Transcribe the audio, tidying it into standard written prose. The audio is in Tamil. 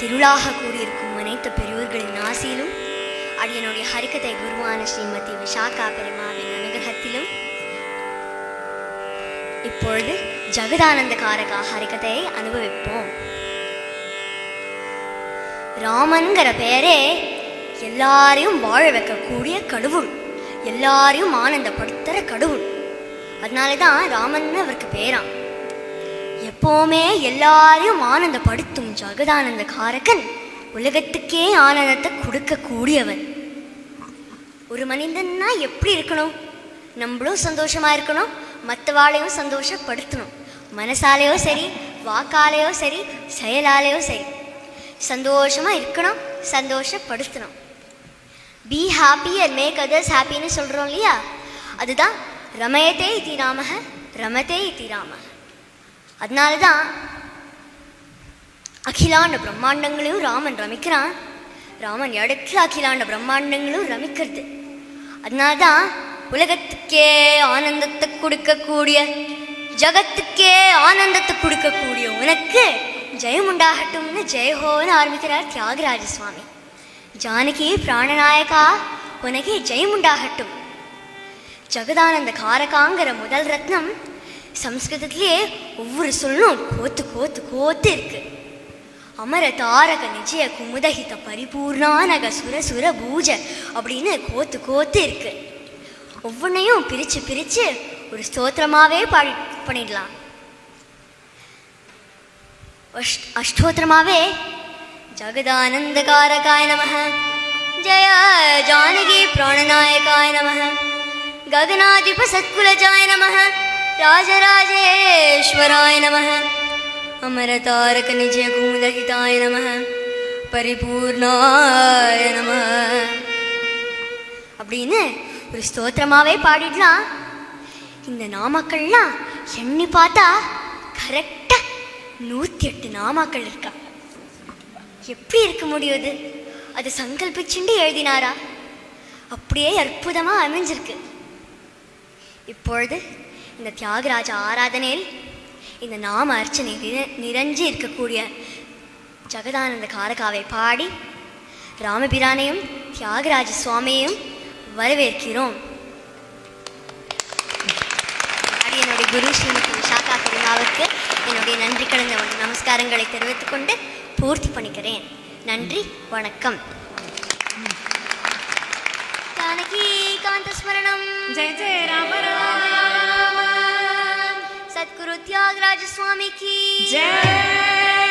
திருளாக கூறியிருக்கும் அனைத்து பெரியோர்களின் ஆசையிலும் அடியனுடைய ஹரிக்கதை குருவான ஸ்ரீமதி விஷாகா பெருமாவின் அனுகிரகத்திலும் இப்பொழுது ஜகதானந்த காரகா ஹரிக்கதையை அனுபவிப்போம். ராமன்கிற பெயரே எல்லாரையும் வாழ வைக்கக்கூடிய கடவுள், எல்லாரையும் ஆனந்தப்படுத்துற கடவுள். அதனாலதான் ராமன் அவருக்கு பேராம். எப்போவுமே எல்லாரையும் ஆனந்தப்படுத்தும் ஜகதானந்த காரகன் உலகத்துக்கே ஆனந்தத்தை கொடுக்கக்கூடியவன். ஒரு மனிதன்னா எப்படி இருக்கணும்? நம்மளும் சந்தோஷமா இருக்கணும், மற்றவாளையும் சந்தோஷப்படுத்தணும். மனசாலேயோ சரி, வாக்காலேயோ சரி, செயலாலேயோ சரி சந்தோஷமா இருக்கணும், சந்தோஷப்படுத்தணும். Be happy and make others ஹாப்பின்னு சொல்றோம் இல்லையா? அதுதான் ரமயத்தே இதி ராமஹ ரமதே இதி ராமஹ. அதனாலதான் அகிலாண்ட பிரம்மாண்டங்களையும் ராமன் ரமிக்கிறான். ராமன் இடத்துல அகிலாண்ட பிரம்மாண்டங்களும் ரமிக்கிறது. அதனால்தான் உலகத்துக்கே ஆனந்தத்தை கொடுக்கக்கூடிய, ஜகத்துக்கே ஆனந்தத்தை கொடுக்கக்கூடிய உனக்கு ஜெயம் உண்டாகட்டும்னு ஜெயஹோன்னு ஆரம்பிக்கிறார் தியாகராஜ சுவாமி. ஜானகி பிராணநாயகா உனக்கு ஜெயம் உண்டாகட்டும். ஜகதானந்த காரகாங்கிற முதல் ரத்னம் சம்ஸ்கிருதத்திலேயே ஒவ்வொரு சொல்லும் கோத்து கோத்து கோத்து இருக்கு. அமர தாரக நிஜய குமுதஹித பரிபூர்ணானக சுர சுர பூஜ அப்படின்னு கோத்து கோத்து இருக்கு. ஒவ்வொன்றையும் பிரிச்சு பிரிச்சு ஒரு ஸ்தோத்திரமாவே பண்ணிடலாம். அஷ்டோத்திரமாவே ஜகதானந்த காரகாய நமஹ, ஜய ஜானகி பிராணநாயகாய நமஹ, ககனாதிப சத்குலஜாய நமஹ, ராஜராஜேஸ்வராய நமஹ, அமர தாரக நிஜய குமுதஹிதாய நமஹ, பரிபூர்ணாய நமஹ அப்படின்னு ஒரு ஸ்தோத்திரமாவே பாடிடலாம். இந்த நாமக்கள்லாம் எண்ணி பார்த்தா கரெக்டா 108 நாமாக்கள் இருக்கா. எப்படி இருக்க முடியுது? அது சங்கல்பிச்சுண்டு எழுதினாரா? அப்படியே அற்புதமா அமைஞ்சிருக்கு. இப்பொழுது இந்த தியாகராஜ ஆராதனையில் இந்த நாம அர்ச்சனை நிறைஞ்சு இருக்கக்கூடிய ஜகதானந்த காரகாவை பாடி ராமபிரானையும் தியாகராஜ சுவாமியையும் வரவேற்கிறோம். என்னுடைய குரு ஸ்ரீமதி விஷாகா பெருமாவுக்கு என்னுடைய நன்றி கலந்த நமஸ்காரங்களை தெரிவித்துக் கொண்டு பூர்த்தி பண்ணிக்கிறேன். நன்றி, வணக்கம். ஜானகி காந்த ஸ்மரணம். ஜெய ஜெய ராம ராம. சத்குரு தியாகராஜ சுவாமி கி ஜெய.